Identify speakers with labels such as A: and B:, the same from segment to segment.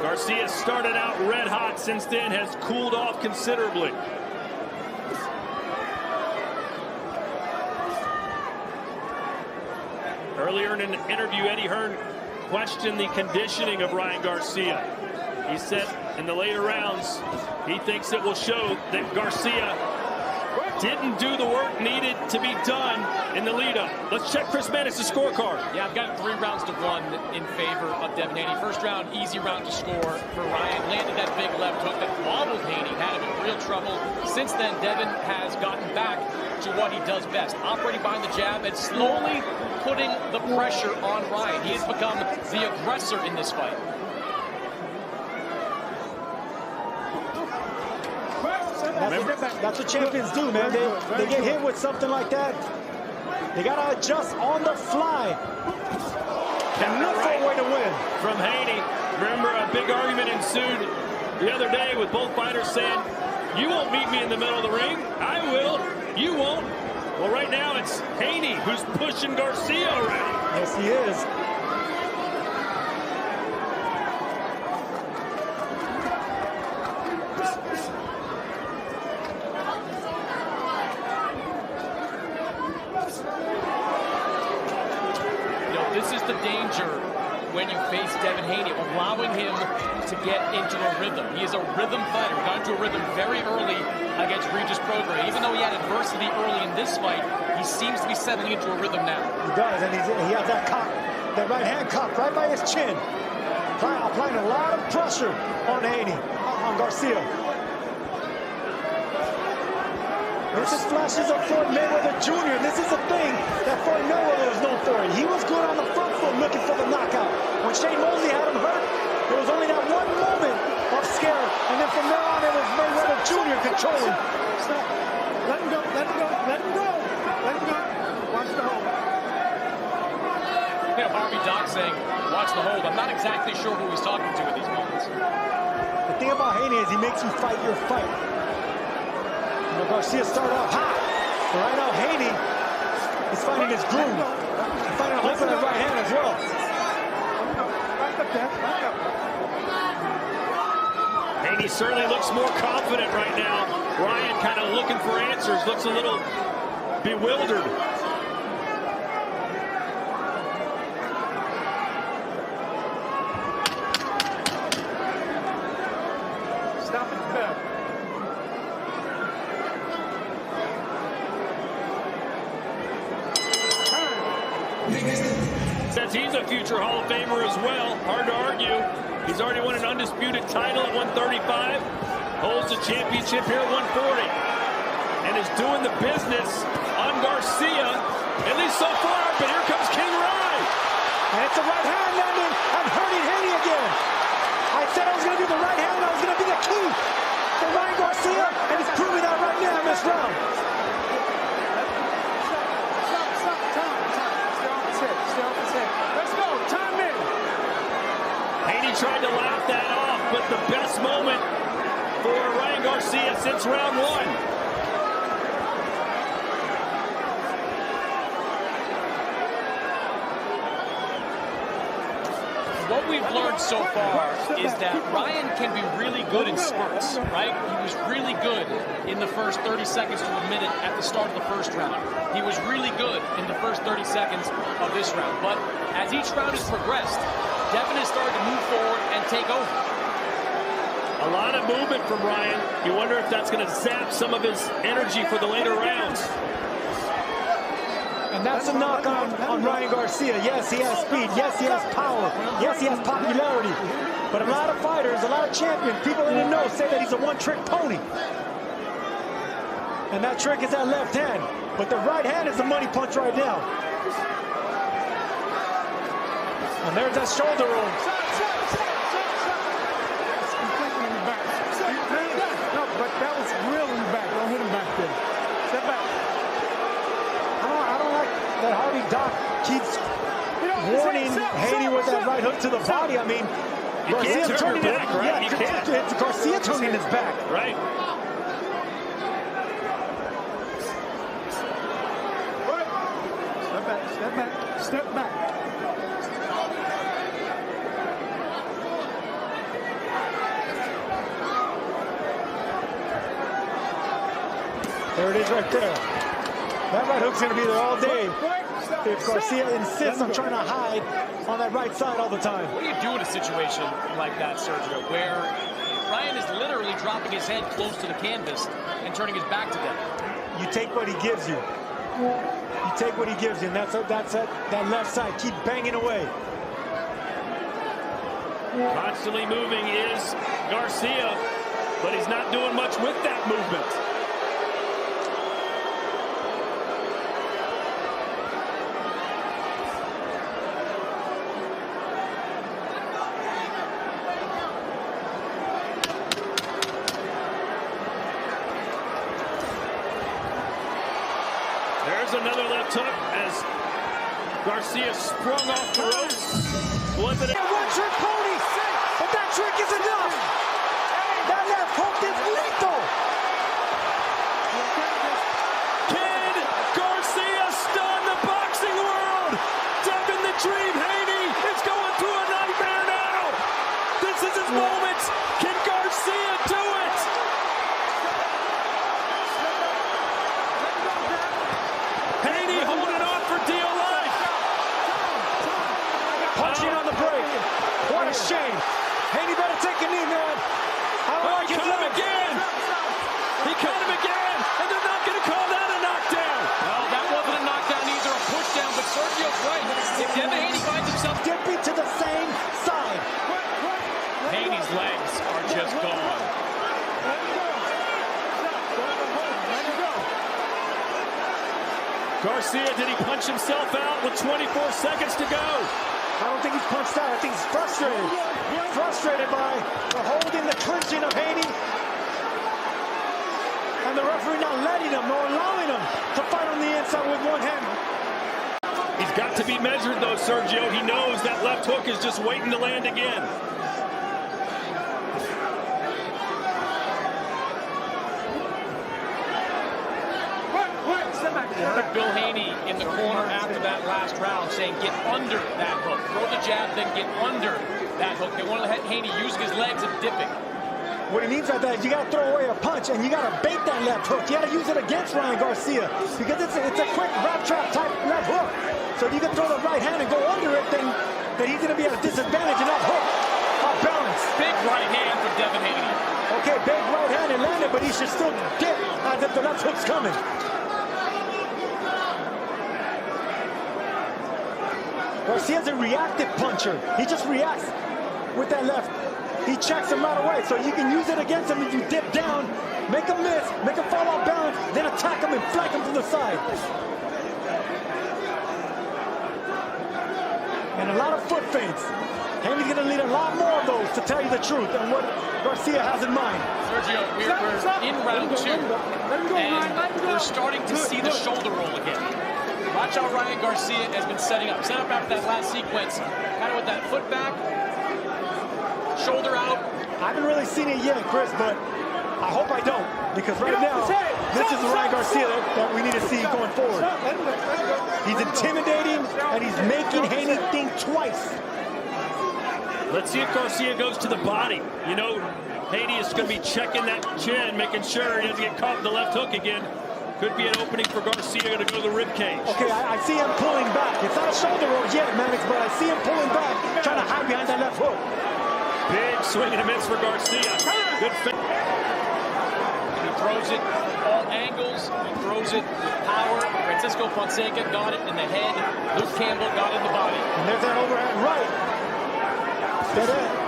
A: Garcia started out red hot, since then has cooled off considerably. Earlier in an interview, Eddie Hearn questioned the conditioning of Ryan Garcia. He said in the later rounds, he thinks it will show that Garcia didn't do the work needed to be done in the lead-up. Let's check Chris Manis' scorecard.
B: Yeah, I've got 3 rounds to 1 in favor of Devin Haney. First round, easy round to score for Ryan. Landed that big left hook that wobbled Haney, had him in real trouble. Since then, Devin has gotten back to what he does best, operating behind the jab and slowly putting the pressure on Ryan. He has become the aggressor in this fight.
C: That's what champions do, man. They get hit with something like that. They got to adjust on the fly. And look for a way to win.
A: From Haney. Remember, a big argument ensued the other day with both fighters saying, you won't meet me in the middle of the ring. I will. You won't. Well, right now it's Haney who's pushing Garcia around.
C: Yes, he is.
B: This is the danger when you face Devin Haney, allowing him to get into a rhythm. He is a rhythm fighter. He got into a rhythm very early against Regis Prograis. Even though he had adversity early in this fight, he seems to be settling into a rhythm now.
C: He does, and he has that cock, that right hand cocked right by his chin. Applying a lot of pressure on Haney, on Garcia. This is flashes of Floyd Mayweather Jr. This is the thing that Floyd Mayweather was known for. He was good on the front foot looking for the knockout. When Shane Mosley had him hurt, there was only that one moment of scare. And then from there on, it was Mayweather Jr. controlling.
D: Stop. Let him go. Let him go. Let him go. Let him go. Watch the hold.
B: You know, Harvey Dock saying, watch the hold. I'm not exactly sure who he's talking to at these moments.
C: The thing about Haney is he makes you fight your fight. Garcia started off hot, but right now Haney is finding his groove. He's finding a hook in that right hand as well.
D: Back up there. Back up.
A: Haney certainly looks more confident right now. Ryan kind of looking for answers, looks a little bewildered.
D: Stop it there.
A: Says he's a future Hall of Famer as well. Hard to argue. He's already won an undisputed title at 135. Holds the championship here at 140. And is doing the business on Garcia, at least so far. But here comes King Rye.
C: And it's a right hand landing and hurting Haney again. I said it was going to be the right hand. That was going to be the key for Ryan Garcia. And he's proving that right now in this round.
A: Tried to laugh that off, but the best moment for Ryan Garcia since round 1.
B: What we've learned so far is that Ryan can be really good in spurts, right? He was really good in the first 30 seconds to a minute at the start of the first round. He was really good in the first 30 seconds of this round. But as each round has progressed, Devin is starting to move forward and take over.
A: A lot of movement from Ryan. You wonder if that's going to zap some of his energy for the later rounds.
C: And that's a knock on Ryan Garcia. Yes, he has speed. Yes, he has power. Yes, he has popularity. But a lot of fighters, a lot of champions, people in the know say that he's a one-trick pony. And that trick is that left hand. But the right hand is the money punch right now. And there's that shoulder roll.
D: It's completely in the back. No, but that was real in the back. Don't hit him back there. Step back.
C: I don't like that Harvey Dock keeps warning Haney with that right hook to the body. I mean, Garcia turning his back, right? It's Garcia turning his back.
A: Right.
D: Step back. Step back. Step back.
C: There it is right there. That right hook's going to be there all day if Garcia insists on trying to hide on that right side all the time.
B: What do you do in a situation like that, Sergio, where Ryan is literally dropping his head close to the canvas and turning his back to them?
C: You take what he gives you. You take what he gives you, and that's that left side. Keep banging away.
A: Constantly moving is Garcia, but he's not doing much with that movement. There's another left hook as Garcia sprung off the ropes.
C: One trick pony, but that trick is enough. That left hook is lethal.
A: Can Garcia stun the boxing world? Devin the Dream Haney is going through a nightmare now. This is his moment. Can Garcia do it? Haney holding on for dear life.
C: Punching on the break. What a shame. Haney better take a knee, man.
A: He caught him again. He caught him again. And they're not going to call that a knockdown.
B: Well, that wasn't a knockdown either, a pushdown, but Sergio's right. If Devin Haney finds himself
C: dipping to the same side.
B: Haney's legs are just gone.
A: Garcia, did he punch himself out with 24 seconds to go?
C: I don't think he's punched out. I think he's frustrated. Frustrated by the holding, the clinching of Haney. And the referee not letting him or allowing him to fight on the inside with one hand.
A: He's got to be measured, though, Sergio. He knows that left hook is just waiting to land again.
B: Bill Haney in the corner after that last round saying get under that hook. Throw the jab, then get under that hook. They want to let Haney using his legs and dipping.
C: What he means by that is you got to throw away a punch and you got to bait that left hook. You got to use it against Ryan Garcia because it's a quick wrap trap type left hook. So if you can throw the right hand and go under it, then he's going to be at a disadvantage in that hook. Off balance.
B: Big right hand for Devin Haney.
C: Okay, big right hand and landed, but he should still dip as if the left hook's coming. Garcia's a reactive puncher. He just reacts with that left. He checks him right away, so you can use it against him if you dip down, make him miss, make him fall off balance, then attack him and flank him from the side. And a lot of foot feints. Haney's going to need a lot more of those, to tell you the truth, and what Garcia has in mind.
B: Sergio, we're in round two, and we're starting to see the shoulder roll again. Watch how Ryan Garcia has been setting up. Set up after that last sequence, kind of with that foot back, shoulder out.
C: I haven't really seen it yet, Chris, but I hope I don't. Because right now, this is the Ryan Garcia that we need to see going forward. He's intimidating, and he's making Haney think twice.
A: Let's see if Garcia goes to the body. You know, Haney is going to be checking that chin, making sure he doesn't get caught in the left hook again. Could be an opening for Garcia to go to the rib cage.
C: Okay, I see him pulling back. It's not a shoulder roll yet, Mannix, but I see him pulling back, trying to hide behind that left hook.
A: Big swing and a miss for Garcia. Good fit.
B: He throws it all angles. He throws it with power. Francisco Fonseca got it in the head. Luke Campbell got it in the body.
C: And there's that overhand right.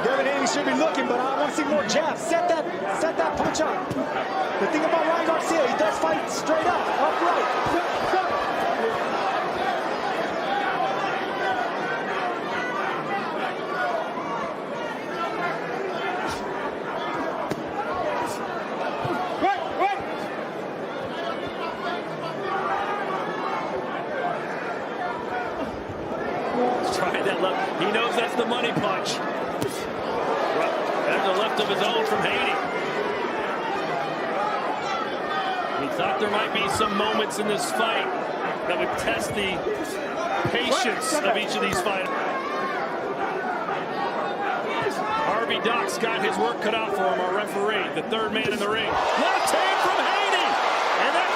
C: Devin Haney should be looking, but I want to see more jabs. Set that punch up. The thing about Ryan Garcia, he does fight straight up, upright.
A: Trying that left. He knows that's the money punch. There's a left of his own from Haney. He thought there might be some moments in this fight that would test the patience of each of these fighters. Harvey Doc's got his work cut out for him, our referee, the third man in the ring. Left hand from Haney! And that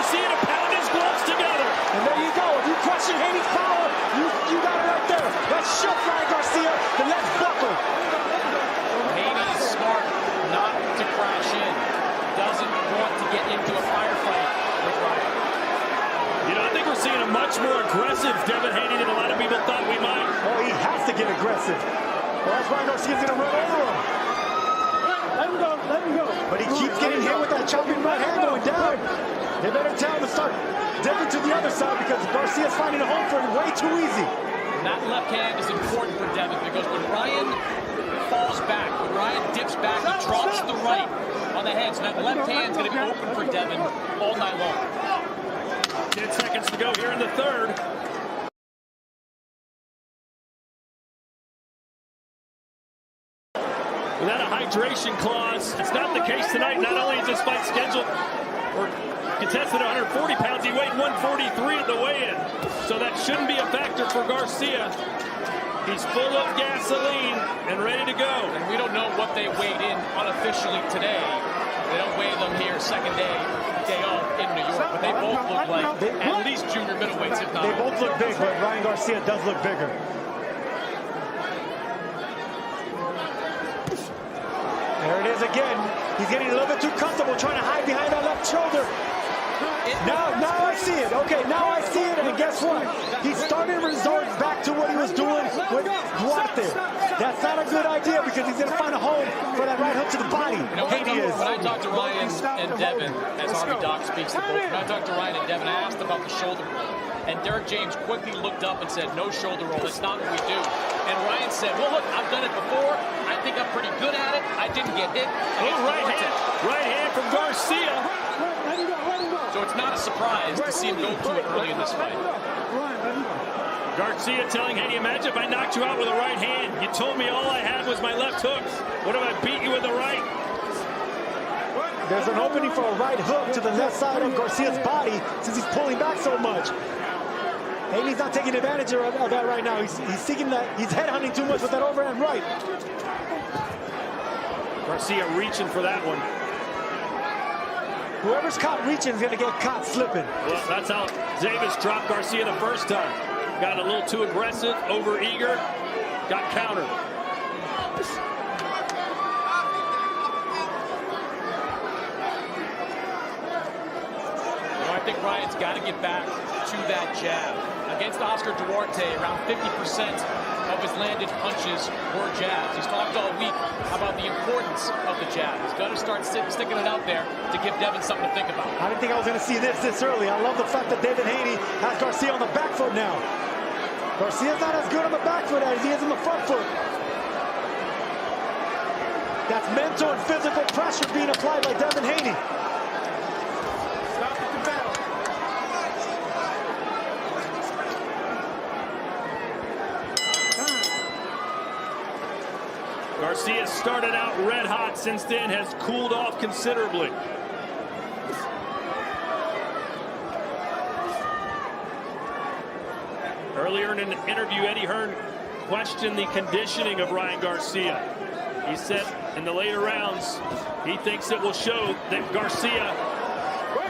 A: Garcia to pound his gloves together.
C: And there you go. If you question Haney's power, you got it right there. That shook Ryan Garcia. The legs buckled.
B: Haney is smart not to crash in. Doesn't want to get into a firefight with Ryan.
A: You know, I think we're seeing a much more aggressive Devin Haney than a lot of people thought we might.
C: Oh, he has to get aggressive. Or else Ryan Garcia's going to run over him.
D: Let him go. Let him go.
C: But he keeps getting hit with that chopping right hand going down. They better tell him to start dipping to the other side because Garcia's finding a home for him way too easy.
B: And that left hand is important for Devin because when Ryan falls back, when Ryan dips back, he drops the right on the head. So that left hand's going to be open for Devin all night long.
A: 10 seconds to go here in the third. Without a hydration clause, it's not the case tonight. Not only is this fight scheduled or contested at 140 pounds, he weighed 143 at the weigh-in. So that shouldn't be a factor for Garcia. He's full of gasoline and ready to go.
B: And we don't know what they weighed in unofficially today. They don't weigh them here second day off in New York. But they both look like at least junior middleweights, if not.
C: They both look big, but Ryan Garcia does look bigger. There it is again. He's getting a little bit too comfortable trying to hide behind that left shoulder. Now I see it. Okay, now I see it. And guess what? He's starting to resort back to what he was doing with Duarte. That's not a good idea because he's going to find a home for that right hook to the body.
B: You know, when I talked to Ryan and Devin, as Harvey Doc speaks to both, when I talked to Ryan and Devin, I asked about the shoulder roll. And Derek James quickly looked up and said, no shoulder roll. That's not what we do. And Ryan said, well, look, I've done it before. I think I'm pretty good at it. I didn't get hit.
A: Right hand from Garcia.
D: Let him go. Let him go.
B: So it's not a surprise to see him go to it early in this fight.
A: Garcia telling Haney, imagine if I knocked you out with a right hand. You told me all I had was my left hook. What if I beat you with the right?
C: There's an opening for a right hook to the left side of Garcia's body since he's pulling back so much. Haney's not taking advantage of that right now. He's seeking that. He's headhunting too much with that overhand right.
A: Garcia reaching for that one.
C: Whoever's caught reaching is going to get caught slipping.
A: Well, that's how Davis dropped Garcia the first time. Got a little too aggressive, over-eager, got countered.
B: I think Ryan's got to get back to that jab. Against Oscar Duarte, around 50% of his landed punches were jabs. He's talked all week about the importance of the jab. He's got to start sticking it out there to give Devin something to think about.
C: I didn't think I was going to see this early. I love the fact that Devin Haney has Garcia on the back foot now. Garcia's not as good on the back foot as he is on the front foot. That's mental and physical pressure being applied by Devin Haney.
A: Garcia started out red hot, since then has cooled off considerably. Earlier in an interview, Eddie Hearn questioned the conditioning of Ryan Garcia. He said in the later rounds, he thinks it will show that Garcia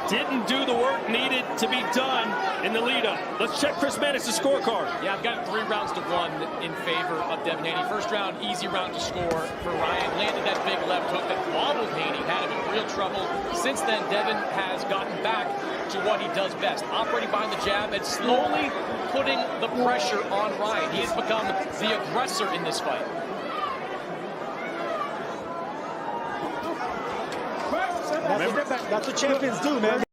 A: didn't do the work needed to be done in the lead-up. Let's check Chris Manis' scorecard.
B: Yeah, I've got 3 rounds to 1 in favor of Devin Haney. First round, easy round to score for Ryan. Landed that big left hook that wobbled Haney, had him in real trouble. Since then, Devin has gotten back to what he does best, operating behind the jab and slowly putting the pressure on Ryan. He has become the aggressor in this fight.
C: That's what champions do, man.